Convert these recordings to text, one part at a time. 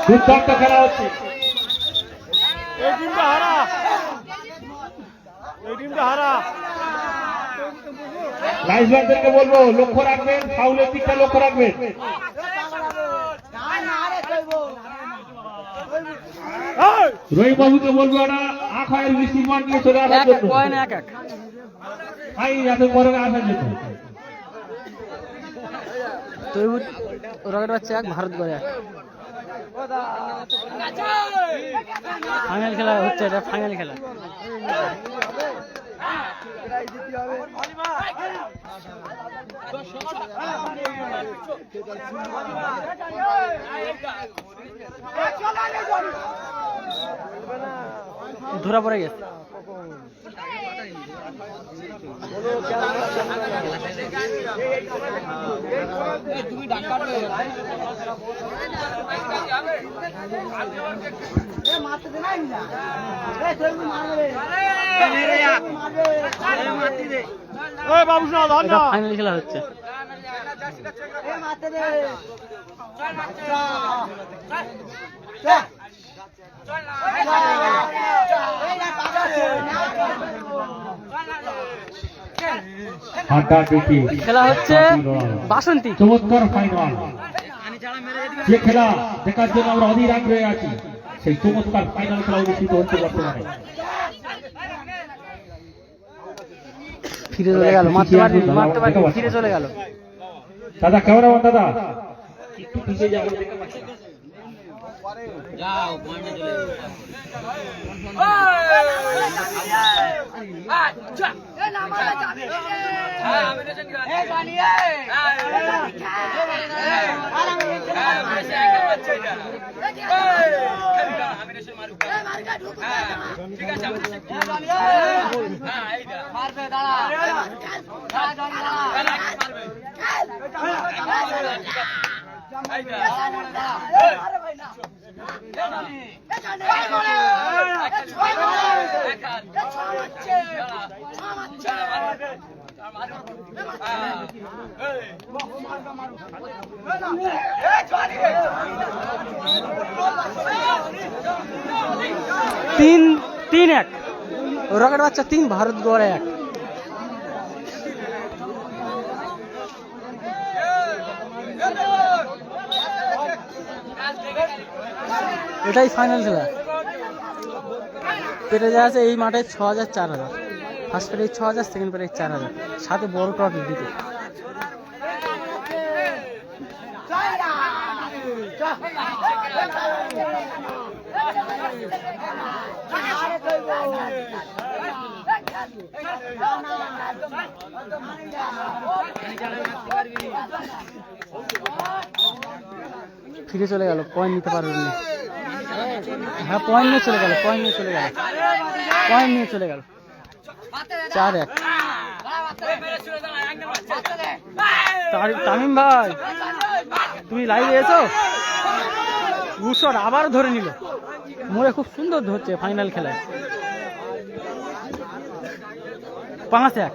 দুর্দান্ত খেলা হচ্ছে। এই টিমটা হারা, এই টিমটা হারা। লাইসম্যানদেরকে বলবো লক্ষ্য রাখবেন, ফাউলের দিকটা লক্ষ্য রাখবেন। রহিম বাবুকে বলবো একটা আখায়ের রিসিভার নিয়ে চলে আসার জন্য, এত বড় আসার জন্য। রকেট বাচ্চা এক, ভারত গড়ে এক। ফাইনাল খেলা হচ্ছে, এটা ফাইনাল খেলা। ধরা পড়ে গেছে। ফাইনাল খেলা হচ্ছে। খেলা হচ্ছে বাসন্তী। চমৎকার ফাইনাল, যে খেলা দেখার জন্য আমরা অধীর আগ্রহে আছি, সেই চমৎকার ফাইনাল খেলা অনুষ্ঠিত হচ্ছে বর্তমানে। ফিরে চলে গেল, মারতে পারি ফিরে চলে গেল। দাদা কেমন আছেন দাদা? একটু পিছিয়ে যাবো, দেখতে পাচ্ছি না। যাও পয়েন্টে চলে যাও। আচ্ছা এ না মারা যাবে রে। হ্যাঁ আমি রেশন কি এ জানি এ আমি রেশন একদম বাচ্চা এটা আমি রেশন মারু এ মারগা ঢুকু ঠিক আছে আমি রেশন এ জানি এ হ্যাঁ এইটা মারবে দাঁড়া হ্যাঁ জানি দাঁড়া মারবে এইটা আরে ভাই না তিন এক, রকেট বাচ্চা 3, ভারত গড়ে 1। এটাই ফাইনাল খেলা। পেটে যা আছে এই মাঠে 6000 4000, ফার্স্ট পেটে 6000, সেকেন্ড পেটে 4000, সাথে বড় ট্রফি দিতে। ফিরে চলে গেল, পয়েন্ট নিতে পারবেন না। হ্যাঁ পয়েন্ট নিয়ে চলে গেল, পয়েন্ট নিয়ে চলে গেল 4-1। তামিম ভাই তুমি লাইভে এসো। উৎসর আবার ধরে নিল, মোড়ে খুব সুন্দর ধরছে ফাইনাল খেলায়। 5-1।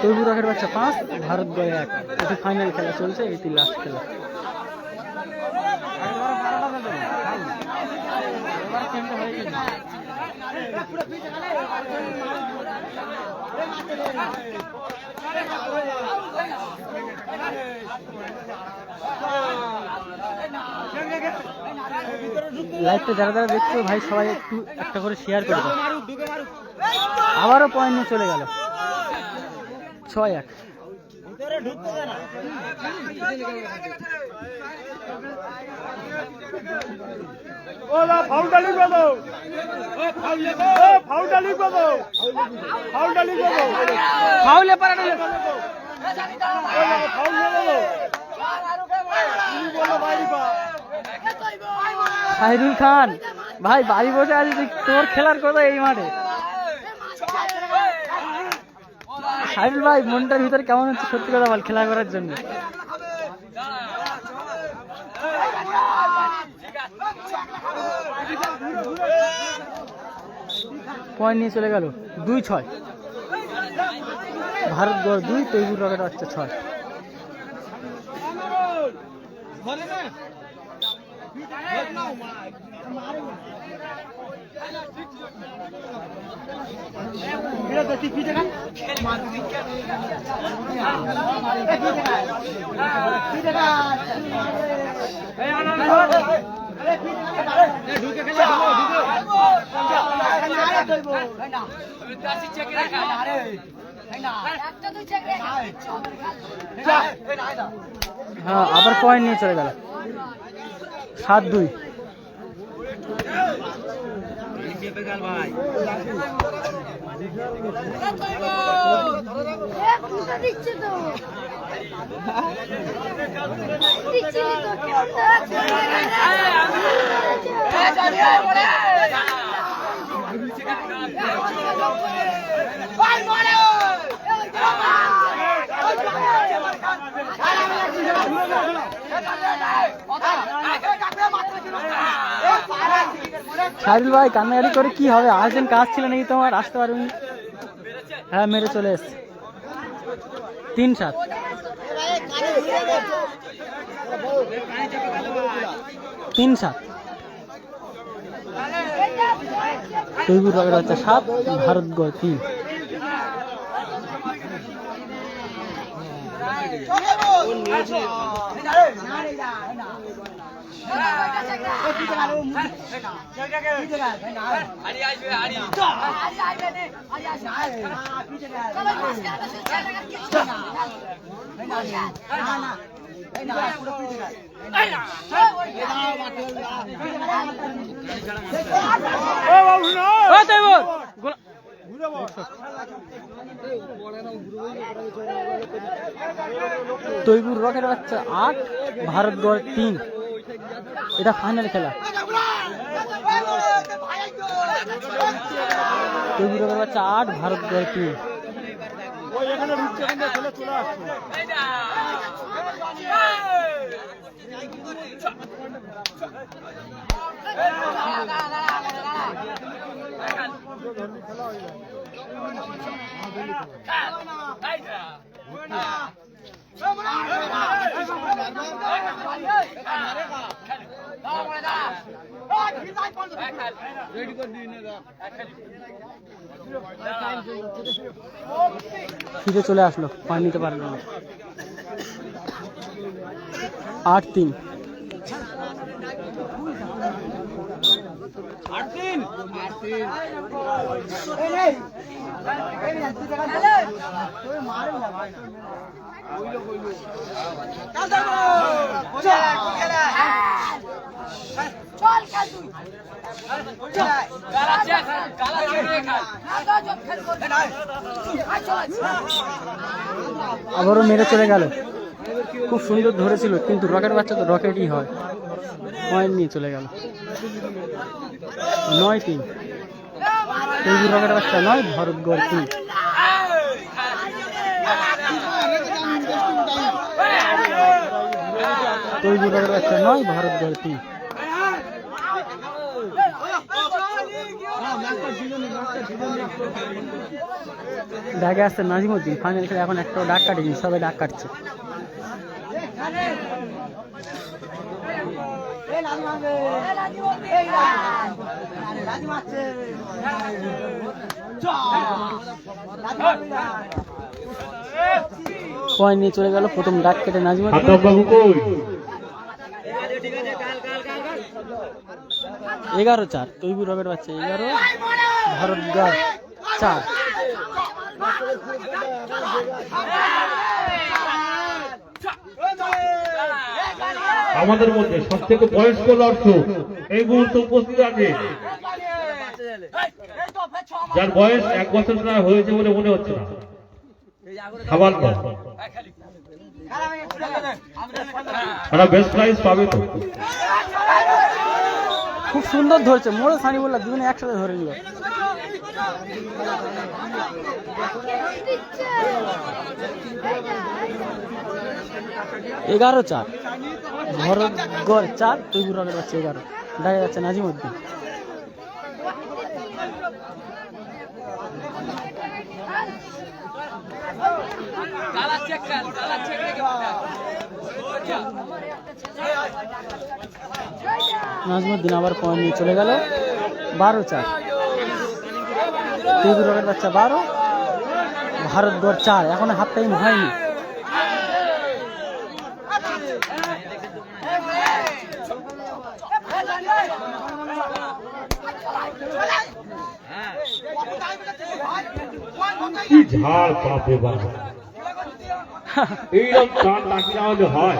তৈবুর রকেট বাচ্চা 5, ভারত গড়ে 1। এটি ফাইনাল খেলা চলছে, এটি লাস্ট খেলা। লাইভটা যারা যারা দেখছো ভাই সবাই একটু একটা করে শেয়ার করে দাও। আবারও পয়েন্ট নিয়ে চলে গেল 6-1। ফাউলে পারে শাহিদুল খান ভাই বাড়ি বসে আছিস, তোর খেলার কথা এই মাঠে। শাহিদুল ভাই মনটার ভিতরে কেমন হচ্ছে সত্যি কথা বল খেলা করার জন্য? পয়েন্ট নিয়ে চলে গেল 2-6। ভারত গড় 2, তৈবুর রকেট হচ্ছে 6। হ্যাঁ আবার পয়েন্ট নিয়ে চলে গেল 7-2। দিচ্ছে তো দিচ্ছে শাহিদুল ভাই কান্নাকাটি করে কি হবে? আর্জেন্ট কাজ ছিল নাকি তোমার? আসতে পারবেন? হ্যাঁ মেরে চলে এসছে 3-7। তৈবুর রকেট বাচ্চা 7, ভারত গড় 3। তৈবুর রকেট বাচ্চা 8, ভারত গড় 3। এটা ফাইনাল খেলা। তৈবুর রকেট বাচ্চা 8, ভারত গড় 3। ফিরে চলে আসলো, পানি নিতে পারলো না। 8-3। আবারও মেরে চলে গেল। খুব সুন্দর ধরেছিল, কিন্তু রকেট বাচ্চা তো রকেটই হয়। পয়েন্ট নিয়ে চলে গেল 9-3। তৈবুর রকেট বাচ্চা 9, ভারত গড় 3। তৈবুর রকেট বাচ্চা 9, ভারত গড় 3। ডাকে আসছে নাজিমুদ্দিন। ফাইনাল খেলে এখন একটাও ডাক কাটেনি, সবাই ডাক কাটছে। পয়েন্ট নিয়ে চলে গেল প্রথম ডাক কেটে নাজিমুদ্দিন। 11-4। তৈবুর রকেট বাচ্চা 11, ভারত গড় 4। আমাদের মধ্যে সব থেকে বয়স্ক দর্শক এই মুহূর্তে উপস্থিত আছে, যার বয়স 1 বছর হয়েছে বলে মনে হচ্ছে না। খাবার বেস্ট প্রাইজ পাবে তো। খুব সুন্দর ধরছে, মোড়ে সানি বললা দুজনে একসাথে ধরে নিল। এগারো 4, ভারত গড় 4, তৈবুর রকেট বাচ্চা 11। দেখা যাচ্ছে নাজিমুদ্দিন। নাজমুদ্দিন আবার পয়েন্ট নিয়ে চলে গেল 12-4। তৈবুর রকেট বাচ্চা 12, ভারতগড় 4। এখনো হাফ টাইম হয়নি। কি ঝাড় বাপরে বাপ, এইরকম চার টাকি না হলে হয়?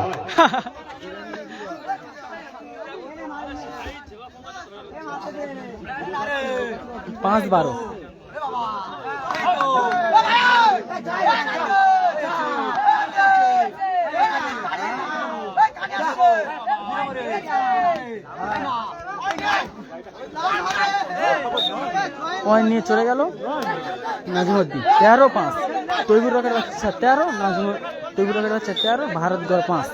5-12। পয়েন্ট নিয়ে চলে গেল নাজিমুদ্দিন 13-5। তৈবুর রকেট বাচ্চা 13, তৈবুর রকেট বাচ্চা 13, ভারতগড় 5।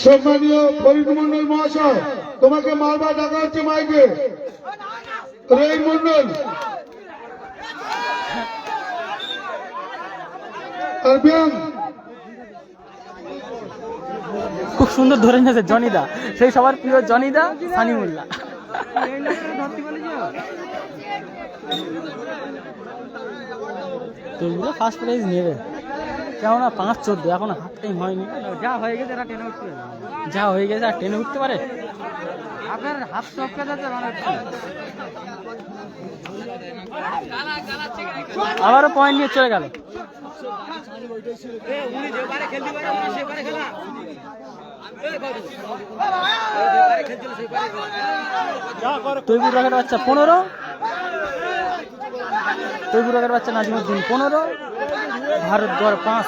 সম্মানীয় ফরিদ মন্ডল মহাশয়, তোমাকে মারবার ডাকা হচ্ছে মাইকে। রেই মন্ডল আর ব্যায়াম খুব সুন্দর ধরে নিয়েছে জনিদা, সেই সবার প্রিয় জনিদা সানিমুল্লাহ। তৈবুরা ফার্স্ট প্রাইজ নেবে, কেননা 5-14 এখনো হাফ টাইম হয়নি। যা হয়ে গেছে আর টেনে উঠতে পারে। আপনার হাফ টপকা যাচ্ছে আবারও পয়েন্ট নিয়ে চলে গেল। তৈবুর রকেট বাচ্চা 15, তৈবুর রকেট বাচ্চা নাজিমুদ্দিন 15, ভারতগড় 5।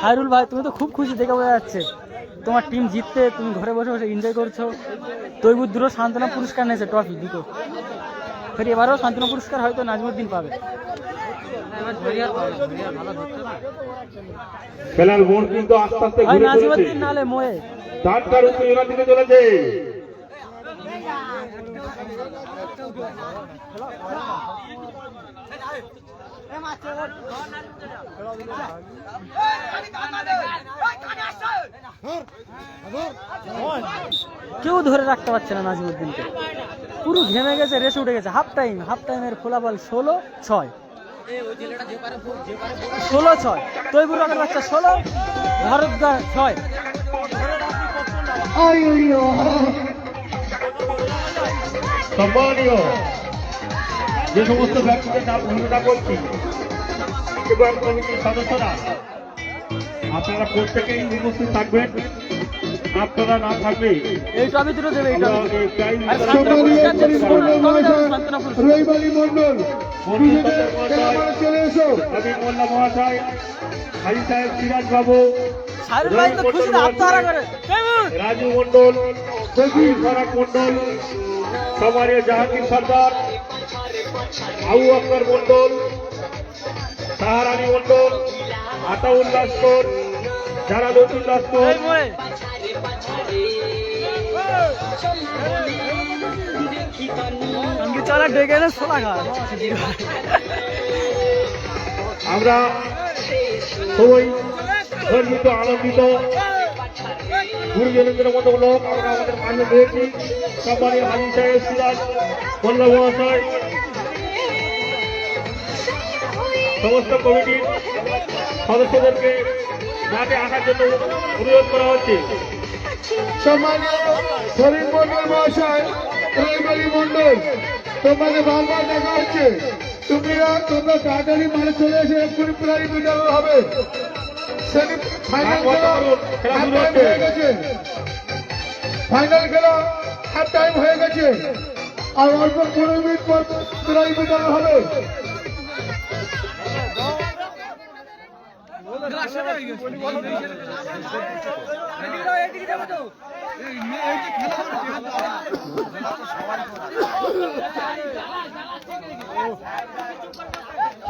খায়রুল ভাই, তুমি তো খুব খুশি দেখে বোঝা যাচ্ছে। তোমার টিম জিততে তুমি ঘরে বসে বসে এনজয় করছো। তৈবুর দুটো সান্ত্বনা পুরস্কার নিয়েছে, ট্রফি দুটো। ফের এবারেও সান্ত্বনা পুরস্কার হয়তো নাজমুদ্দিন পাবে। খেলার মোড় কিন্তু আস্তে আস্তে ঘুরে চলেছে। নাজমুদ্দিন নালে মোয়ে টাটকার উত্তেজনার দিকে চলেছে। কেউ ধরে রাখতে পারছে না নাজিমুদ্দিনকে, পুরো ঘেমে গেছে, রেসে উঠে গেছে। হাফ টাইমের ফলাফল 16-6। 16-6 তৈবুর রকেট বাচ্চা 16, ভারতগড় 6। সম্মানীয় যে সমস্ত ব্যক্তিদের নাম ঘোষণা করছি এবং কমিটির সদস্যরা, আপনারা প্রত্যেকেই উপস্থিত থাকবেন। আপনারা না থাকবে এই ট্রফি দুটো দেবে। রবিবালী মন্ডল চলে এসো। আমি মোল্লা মহাশয়, হাজি সাহেব, সিরাজ বাবু, রাজু মন্ডল, ফরাক মন্ডল, সম্মানীয় জাহাঙ্গীর সর্দার, আবু আকবর মন্ডল, সাহারানি মন্ডল, আতাউল লস্কর, যারা নতুন লস্কর, আমরা সবাই গর্বিত, আনন্দিত। গুরুজনদের মতো লোক আমরা আমাদের মাঝে পেয়েছি। সম্মানীয় হাজি সাহেব, সিরাজ মোল্লা মহাশয়, সমস্ত কমিটির সদস্যদেরকে মাঠে আসার জন্য অনুরোধ করা হচ্ছে। সম্মানীয় ফরিদ মন্ডল মহাশয়, রবিবালী মন্ডল, তোমাকে বারবার দেখা হচ্ছে। তোমরা তাড়াতাড়ি মাঠে চলে এসে এক্ষুনি প্রায় বিতরণ হবে। ফাইনাল খেলা হাফ টাইম হয়ে গেছে, আর অল্প 15 মিনিট পর প্রায় বিতরণ হবে।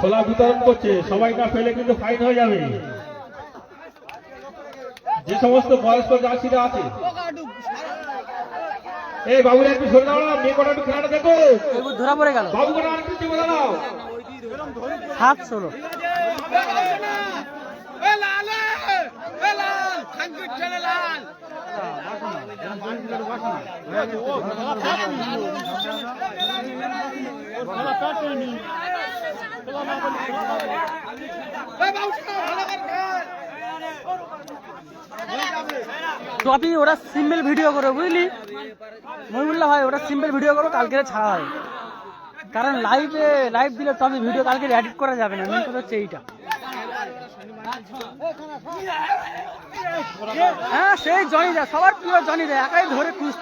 খোলা বিতরণ করছে, সবাই না ফেলে কিন্তু ফাইন হয়ে যাবে। যে সমস্ত বয়স্ক জার্সিরা আছে, এই বাবুরা একটু সরে দাঁড়াও, মেয়ে কটা একটু খেলাটা দেখো। তৈবুর ধরা পড়ে গেল। বাবু কটা আরেকটু চেপে দাঁড়াও। 7-16। টপি ওরা সিম্পল ভিডিও করো, বুঝলি মহিবুল্লাহ ভাই, ওরা সিম্পল ভিডিও করো, কালকে ছাড়া হয়। কারণ লাইভ দিলে টপি ভিডিও কালকে এডিট করা যাবে না, মেন কথা হচ্ছে এইটা। হ্যাঁ সেই জনি দা, সবার প্রিয় জনি দা, একাই ধরে খুশ।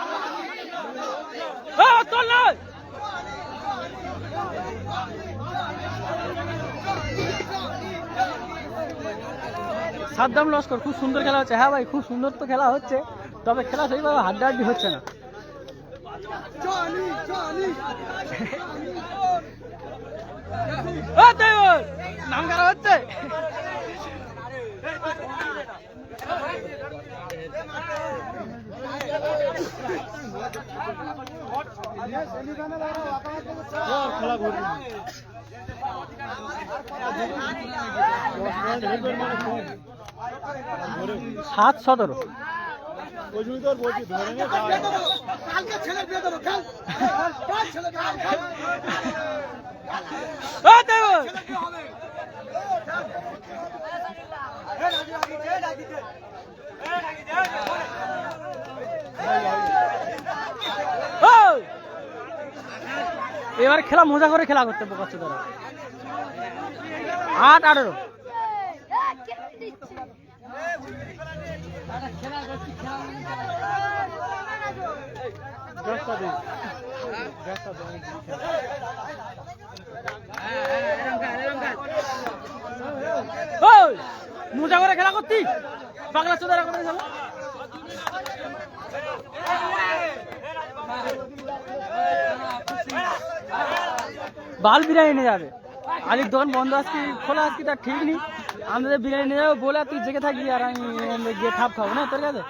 সাদ্দাম লস্কর, খুব সুন্দর খেলা হচ্ছে। হ্যাঁ ভাই, খুব সুন্দর তো খেলা হচ্ছে, তবে খেলা সেইভাবে হাড্ডাহাড্ডি হচ্ছে না। নাম করা হচ্ছে। সাত 17। এবার খেলা মজা করে খেলা করতে বোকাচ্ছে তারা। 8-18। মজা করে খেলা করতি, পাগলা চোদারা করে খেলা। বাল বিরিয়ানি নিয়ে যাবে, আলির দোকান বন্ধ আজকে খোলা, আজকে তার ঠিক নেই। আমাদের বিরিয়ানি নিয়ে যাবো বলে তুই জেগে থাকবি, আর আমি গিয়ে ঠাপ খাবো না তোর কাছে।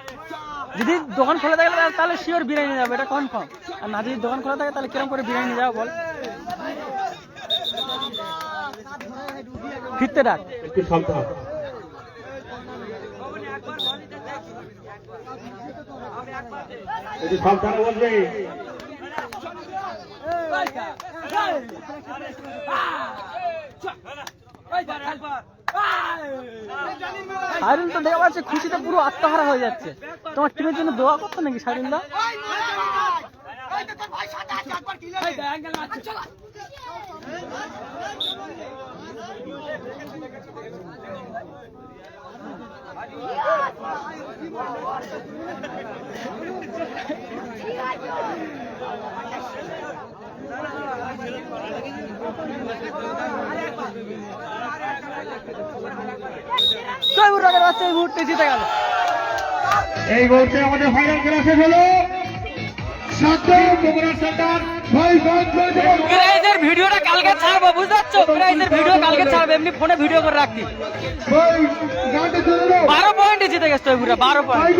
যদি দোকান খোলা থাকে তাহলে শিওর বিরিয়ানি নিয়ে যাবো, এটা কনফার্ম। আর না যদি দোকান খোলা থাকে তাহলে কিরম করে বিরিয়ানি নিয়ে যাবো বল। ফিরতে ডাক, একটু সাবধান। একটু সাবধানে বলবে। সাইরুল তো দেখা পাচ্ছে খুশিতে পুরো আত্মহারা হয়ে যাচ্ছে। তোমার টিমের জন্য দোয়া করতো নাকি সাইরুল দা? এই মুহূর্তে জিতে গেল। এই মুহূর্তে আমাদের ফাইনাল খেলা শেষ হলো। প্রাইজের ভিডিওটা কালকে ছাড়বো, বুঝতে পারছো? প্রাইজের ভিডিও কালকে ছাড়বো, এমনি ফোনে ভিডিও করে রাখতি। 12 পয়েন্টে জিতে গেছে 12 পয়েন্ট।